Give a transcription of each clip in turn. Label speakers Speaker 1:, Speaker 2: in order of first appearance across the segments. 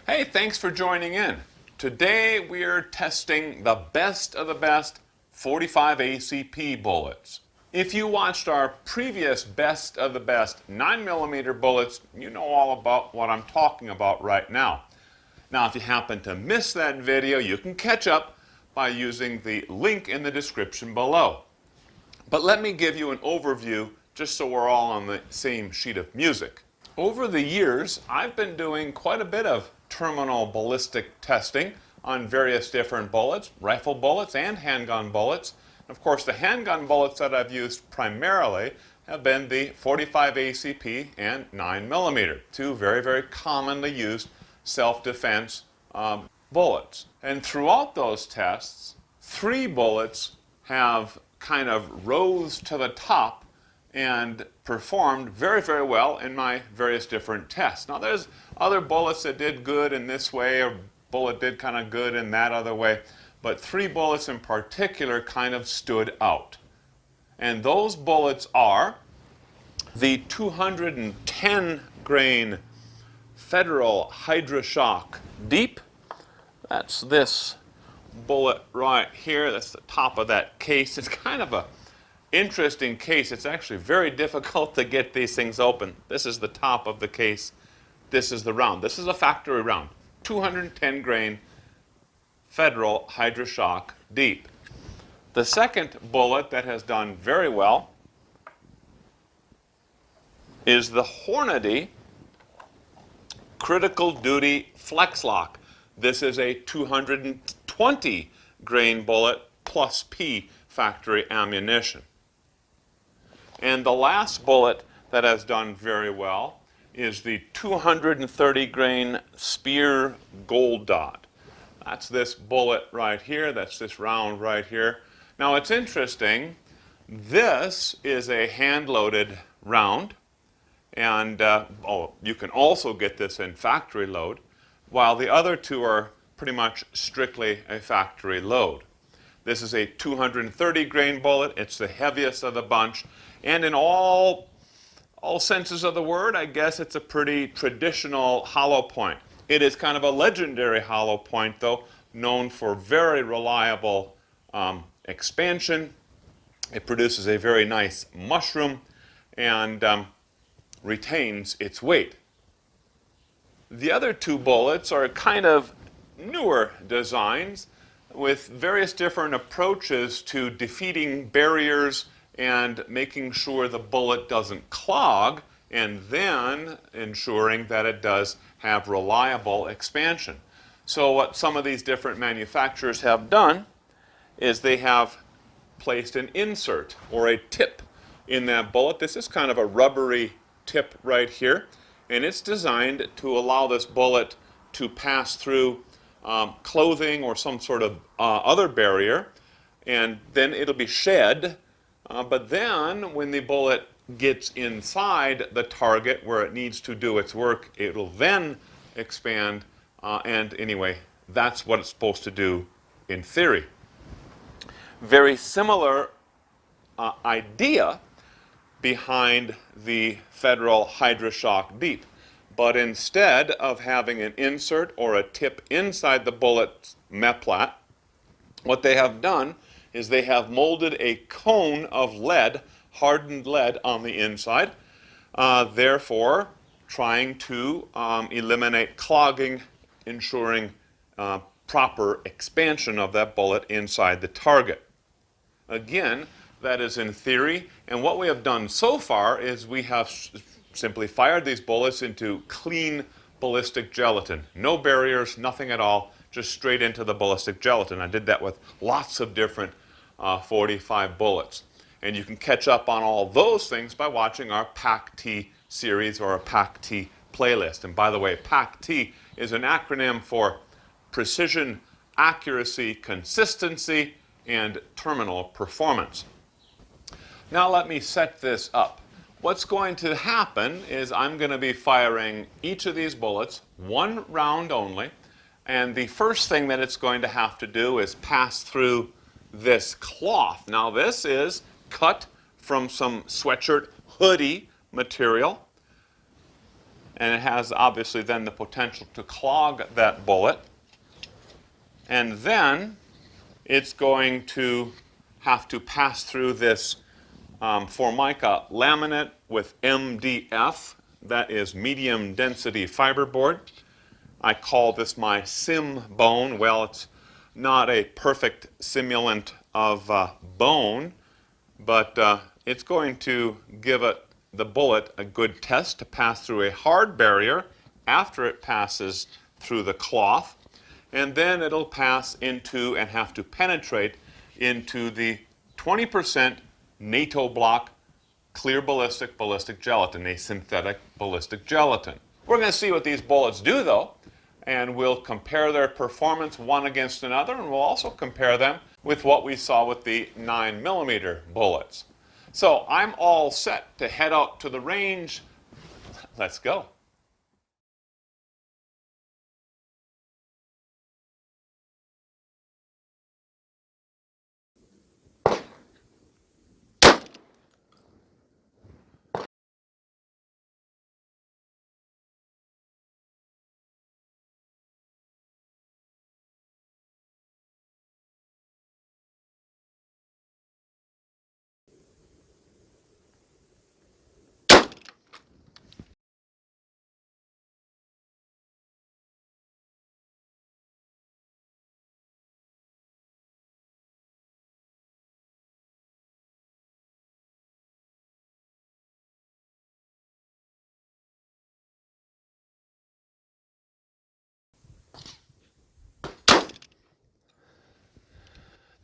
Speaker 1: Hey, thanks for joining in. Today we are testing the best of the best 45 ACP bullets. If you watched our previous best of the best 9mm bullets, you know all about what I'm talking about right now. Now, if you happen to miss that video, you can catch up by using the link in the description below. But let me give you an overview just so we're all on the same sheet of music. Over the years, I've been doing quite a bit of terminal ballistic testing on various different bullets, rifle bullets and handgun bullets. Of course, the handgun bullets that I've used primarily have been the 45 ACP and 9mm, two very, very commonly used self-defense bullets. And throughout those tests, 3 bullets have kind of rose to the top and performed very, very well in my various different tests. Now, there's other bullets that did good in this way, or bullet did kind of good in that other way, but 3 bullets in particular kind of stood out. And those bullets are the 210 grain Federal HydroShock Deep. That's this bullet right here. That's the top of that case. It's kind of a interesting case. It's actually very difficult to get these things open. This is the top of the case. This is the round. This is a factory round. 210 grain Federal HydroShock Deep. The second bullet that has done very well is the Hornady Critical Duty Flex Lock. This is a 220 grain bullet plus P factory ammunition. And the last bullet that has done very well is the 230 grain Spear Gold Dot. That's this bullet right here. That's this round right here. Now, it's interesting. This is a hand-loaded round. And you can also get this in factory load, while the other 2 are pretty much strictly a factory load. This is a 230 grain bullet. It's the heaviest of the bunch. And in all senses of the word, I guess it's a pretty traditional hollow point. It is kind of a legendary hollow point, though, known for very reliable expansion. It produces a very nice mushroom and retains its weight. The other 2 bullets are kind of newer designs with various different approaches to defeating barriers and making sure the bullet doesn't clog, and then ensuring that it does have reliable expansion. So what some of these different manufacturers have done is they have placed an insert or a tip in that bullet. This is kind of a rubbery tip right here, and it's designed to allow this bullet to pass through clothing or some sort of other barrier, and then it'll be shed. But then when the bullet gets inside the target where it needs to do its work, it'll then expand. And anyway, that's what it's supposed to do in theory. Very similar idea behind the Federal HydroShock Deep. But instead of having an insert or a tip inside the bullet's meplat, what they have done is they have molded a cone of lead, hardened lead on the inside, therefore trying to eliminate clogging, ensuring proper expansion of that bullet inside the target. Again, that is in theory, and what we have done so far is we have simply fired these bullets into clean ballistic gelatin. No barriers, nothing at all, just straight into the ballistic gelatin. I did that with lots of different 45 bullets. And you can catch up on all those things by watching our PAC-T series or a PAC-T playlist. And by the way, PAC-T is an acronym for Precision, Accuracy, Consistency, and Terminal Performance. Now let me set this up. What's going to happen is I'm going to be firing each of these bullets, 1 round only, and the first thing that it's going to have to do is pass through this cloth. Now this is cut from some sweatshirt hoodie material, and it has obviously then the potential to clog that bullet. And then it's going to have to pass through this Formica laminate with MDF, that is medium density fiberboard. I call this my sim bone. Well, it's not a perfect simulant of bone, but it's going to give the bullet a good test to pass through a hard barrier after it passes through the cloth, and then it'll pass into and have to penetrate into the 20% NATO block clear ballistic gelatin, a synthetic ballistic gelatin. We're going to see what these bullets do, though, and we'll compare their performance one against another, and we'll also compare them with what we saw with the 9mm bullets. So I'm all set to head out to the range. Let's go.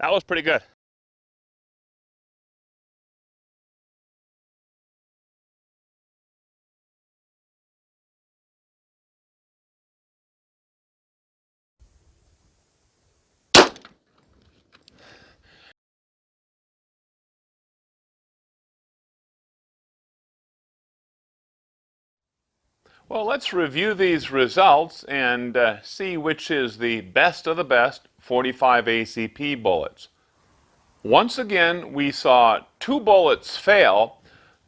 Speaker 1: That was pretty good. Well, let's review these results and see which is the best of the best 45 ACP bullets. Once again, we saw 2 bullets fail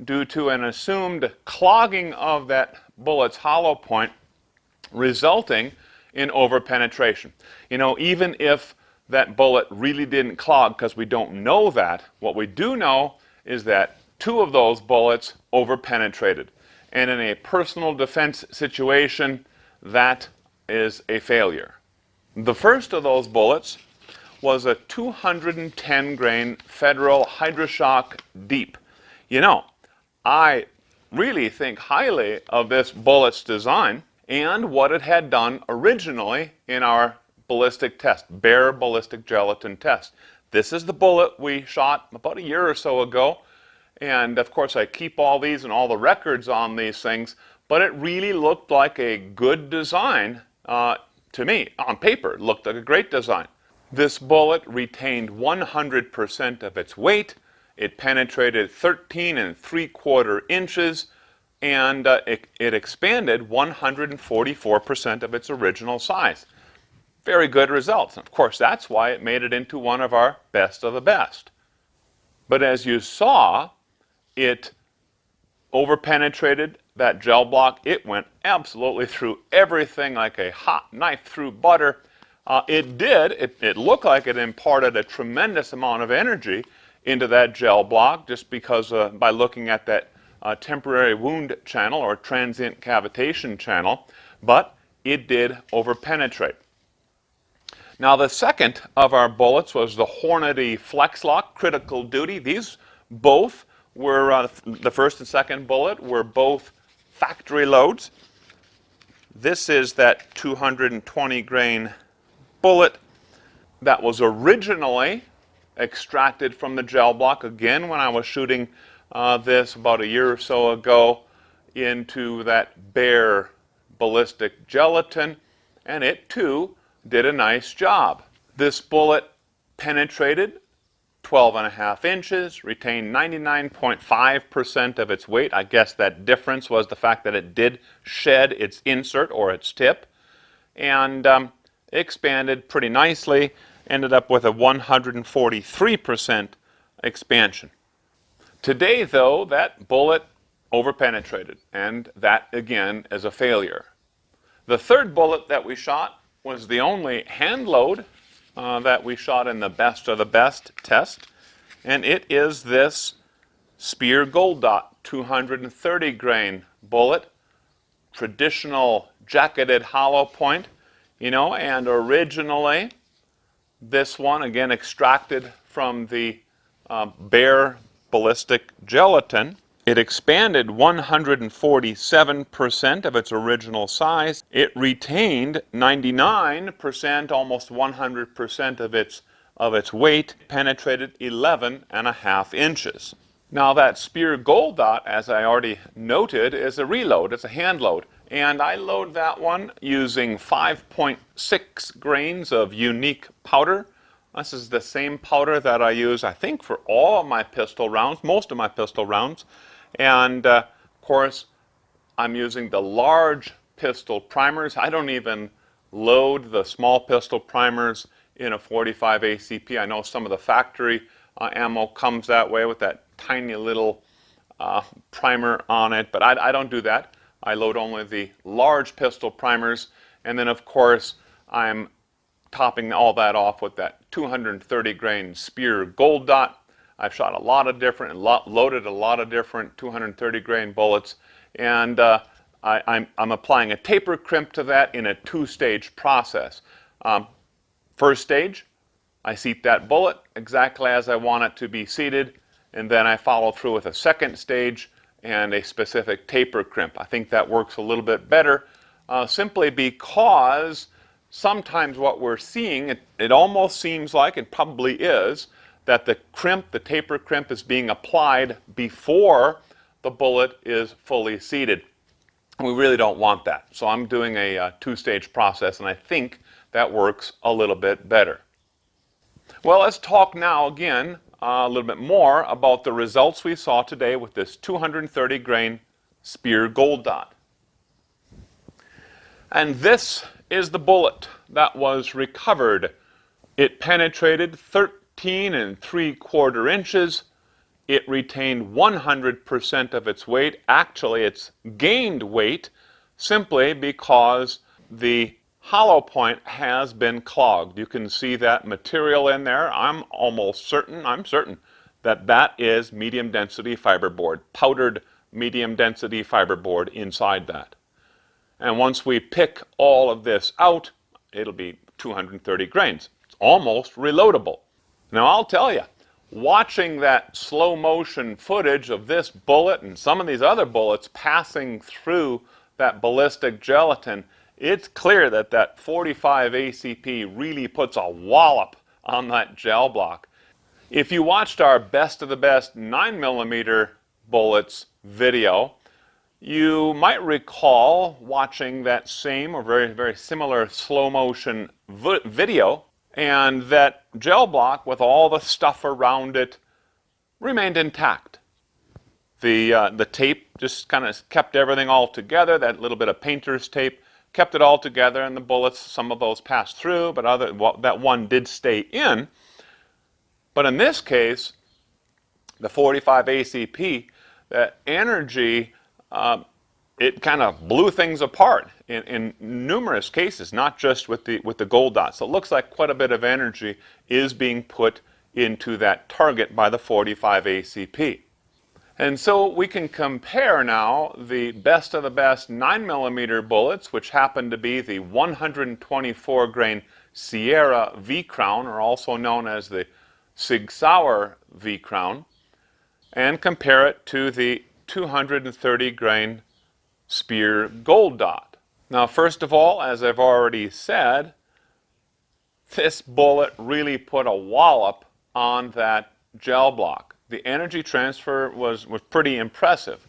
Speaker 1: due to an assumed clogging of that bullet's hollow point, resulting in overpenetration. You know, even if that bullet really didn't clog, because we don't know that, what we do know is that 2 of those bullets overpenetrated. And in a personal defense situation, that is a failure. The first of those bullets was a 210 grain Federal Hydroshock Deep. You know, I really think highly of this bullet's design and what it had done originally in our ballistic test, bare ballistic gelatin test. This is the bullet we shot about a year or so ago, and of course I keep all these and all the records on these things, but it really looked like a good design to me. On paper, it looked like a great design. This bullet retained 100% of its weight. It penetrated 13 3/4 inches, and it expanded 144% of its original size. Very good results. Of course, that's why it made it into one of our best of the best. But as you saw, it overpenetrated that gel block. It went absolutely through everything like a hot knife through butter. It looked like it imparted a tremendous amount of energy into that gel block just because by looking at that temporary wound channel or transient cavitation channel, but it did overpenetrate. Now the second of our bullets was the Hornady Flex Lock Critical Duty. These both were, the first and second bullet were both factory loads. This is that 220 grain bullet that was originally extracted from the gel block, again when I was shooting this about a year or so ago, into that bare ballistic gelatin, and it too did a nice job. This bullet penetrated 12.5 inches, retained 99.5% of its weight. I guess that difference was the fact that it did shed its insert or its tip, and expanded pretty nicely, ended up with a 143% expansion. Today, though, that bullet over-penetrated, and that again is a failure. The third bullet that we shot was the only hand load that we shot in the best of the best test, and it is this Speer Gold Dot 230 grain bullet, traditional jacketed hollow point, and originally this one, again, extracted from the bare ballistic gelatin. It expanded 147% of its original size. It retained 99%, almost 100% of its weight, penetrated 11.5 inches. Now that Speer Gold Dot, as I already noted, is a reload. It's a hand load. And I load that one using 5.6 grains of unique powder. This is the same powder that I use, I think, for all of my pistol rounds, most of my pistol rounds. And of course, I'm using the large pistol primers. I don't even load the small pistol primers in a 45 ACP. I know some of the factory ammo comes that way with that tiny little primer on it, but I don't do that. I load only the large pistol primers, and then of course I'm topping all that off with that 230 grain Speer Gold Dot. I've shot a lot of different, loaded a lot of different 230 grain bullets, and I'm applying a taper crimp to that in a two-stage process. First stage, I seat that bullet exactly as I want it to be seated, and then I follow through with a second stage and a specific taper crimp. I think that works a little bit better simply because sometimes what we're seeing, it almost seems like, it probably is, that the taper crimp is being applied before the bullet is fully seated. We really don't want that. So I'm doing a two-stage process, and I think that works a little bit better. Well, let's talk now again a little bit more about the results we saw today with this 230 grain Speer Gold Dot. And this is the bullet that was recovered. It penetrated 13 3/4 inches. It retained 100% of its weight. Actually, it's gained weight simply because the hollow point has been clogged. You can see that material in there. I'm certain that that is medium density fiberboard, powdered medium density fiberboard inside that. And once we pick all of this out, it'll be 230 grains. It's almost reloadable. Now I'll tell you, watching that slow motion footage of this bullet and some of these other bullets passing through that ballistic gelatin, it's clear that that 45 ACP really puts a wallop on that gel block. If you watched our best of the best 9mm bullets video, you might recall watching that same or very, very similar slow motion video, and that gel block with all the stuff around it remained intact. The tape just kind of kept everything all together, that little bit of painter's tape kept it all together, and the bullets, some of those passed through, but that one did stay in. But in this case, the 45 ACP, that energy, it kind of blew things apart in numerous cases, not just with the Gold Dot. So it looks like quite a bit of energy is being put into that target by the 45 ACP. And so we can compare now the best of the best 9mm bullets, which happen to be the 124 grain Sierra V-Crown, or also known as the Sig Sauer V-Crown, and compare it to the 230 grain Speer Gold Dot. Now, first of all, as I've already said, this bullet really put a wallop on that gel block. The energy transfer was pretty impressive.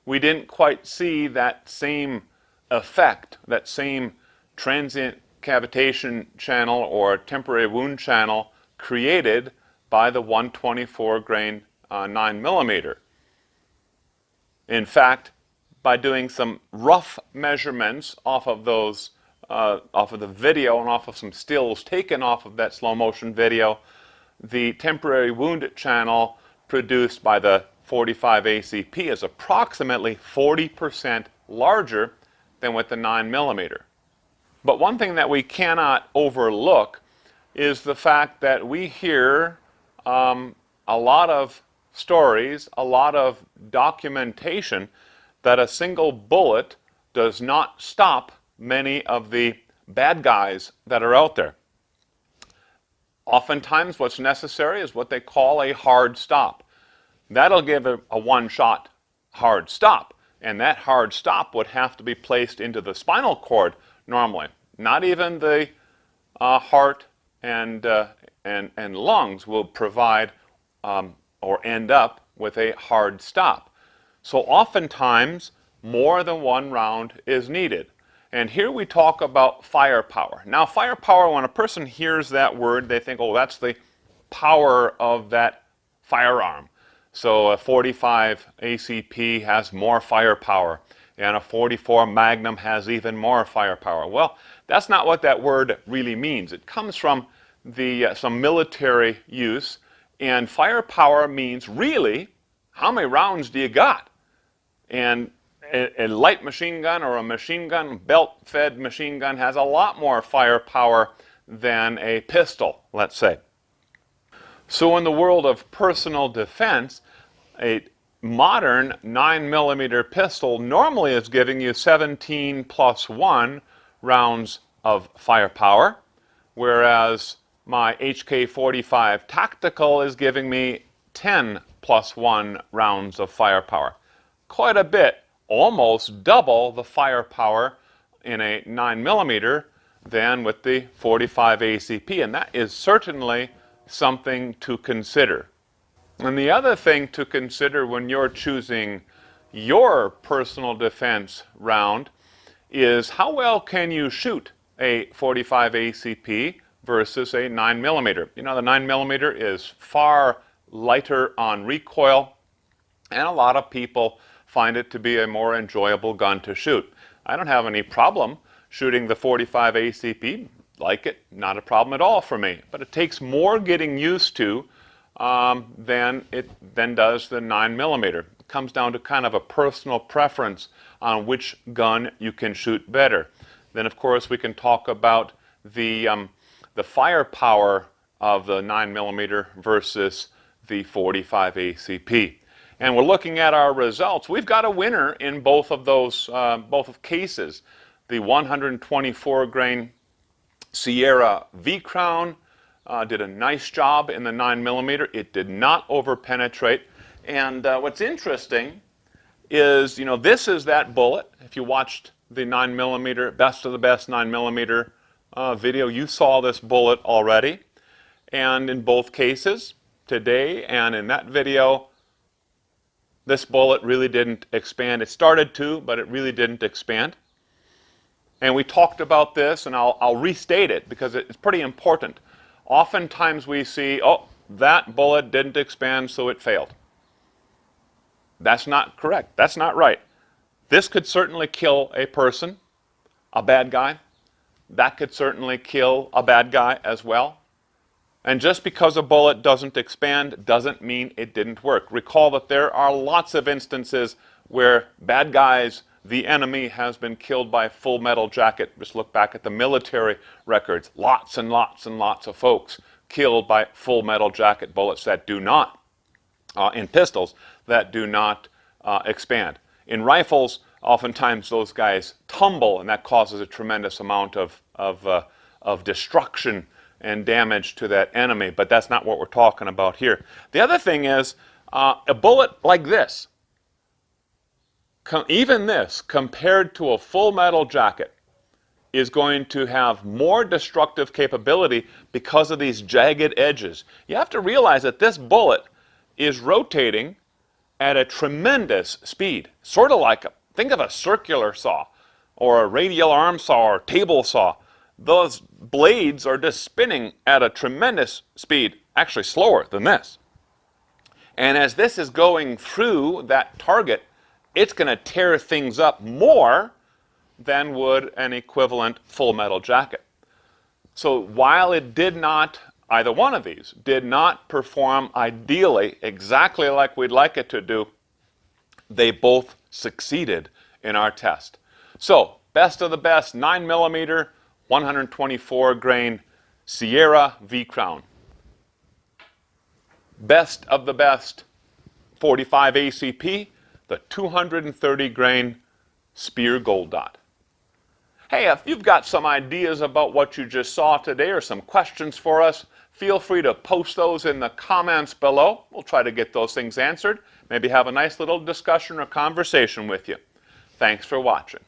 Speaker 1: We didn't quite see that same effect, that same transient cavitation channel or temporary wound channel created by the 124 grain 9mm. In fact, by doing some rough measurements off of those, off of the video and off of some stills taken off of that slow motion video, the temporary wound channel produced by the .45 ACP is approximately 40% larger than with the 9mm. But one thing that we cannot overlook is the fact that we hear a lot of stories, a lot of documentation that a single bullet does not stop many of the bad guys that are out there. Oftentimes what's necessary is what they call a hard stop. That'll give a one-shot hard stop, and that hard stop would have to be placed into the spinal cord normally. Not even the heart and lungs will provide or end up with a hard stop. So oftentimes more than one round is needed. And here we talk about firepower. Now firepower, when a person hears that word, they think, oh, that's the power of that firearm. So a .45 ACP has more firepower, and a .44 Magnum has even more firepower. Well, that's not what that word really means. It comes from some military use, and firepower means really how many rounds do you got? And a light machine gun or a machine gun, belt-fed machine gun, has a lot more firepower than a pistol, let's say. So in the world of personal defense, a modern 9mm pistol normally is giving you 17 plus 1 rounds of firepower, whereas my HK-45 Tactical is giving me 10 plus 1 rounds of firepower. Quite a bit, almost double the firepower in a 9mm than with the .45 ACP, and that is certainly something to consider. And the other thing to consider when you're choosing your personal defense round is how well can you shoot a .45 ACP versus a 9mm. You know, the 9mm is far lighter on recoil, and a lot of people find it to be a more enjoyable gun to shoot. I don't have any problem shooting the .45 ACP, like it, not a problem at all for me. But it takes more getting used to than does the 9mm. It comes down to kind of a personal preference on which gun you can shoot better. Then of course we can talk about the firepower of the 9mm versus the .45 ACP. And we're looking at our results. We've got a winner in both of those cases. The 124 grain Sierra V-Crown did a nice job in the 9mm. It did not over-penetrate. And what's interesting is, you know, this is that bullet. If you watched the 9mm, best of the best 9mm video, you saw this bullet already. And in both cases, today and in that video, this bullet really didn't expand. It started to, but it really didn't expand. And we talked about this, and I'll restate it because it's pretty important. Oftentimes we see, oh, that bullet didn't expand, so it failed. That's not correct. That's not right. This could certainly kill a person, a bad guy. That could certainly kill a bad guy as well. And just because a bullet doesn't expand doesn't mean it didn't work. Recall that there are lots of instances where bad guys, the enemy, has been killed by full metal jacket. Just look back at the military records. Lots and lots and lots of folks killed by full metal jacket bullets that do not, in pistols, that do not expand. In rifles, oftentimes those guys tumble, and that causes a tremendous amount of destruction and damage to that enemy, but that's not what we're talking about here. The other thing is a bullet like this, even this, compared to a full metal jacket, is going to have more destructive capability because of these jagged edges. You have to realize that this bullet is rotating at a tremendous speed, sort of like, think of a circular saw or a radial arm saw or table saw. Those blades are just spinning at a tremendous speed, actually slower than this. And as this is going through that target, it's going to tear things up more than would an equivalent full metal jacket. So while it did not either one of these did not perform ideally exactly like we'd like it to do, they both succeeded in our test. So, best of the best 9mm, 124 grain Sierra V Crown. Best of the best 45 ACP, the 230 grain Spear Gold Dot. Hey, if you've got some ideas about what you just saw today or some questions for us, feel free to post those in the comments below. We'll try to get those things answered. Maybe have a nice little discussion or conversation with you. Thanks for watching.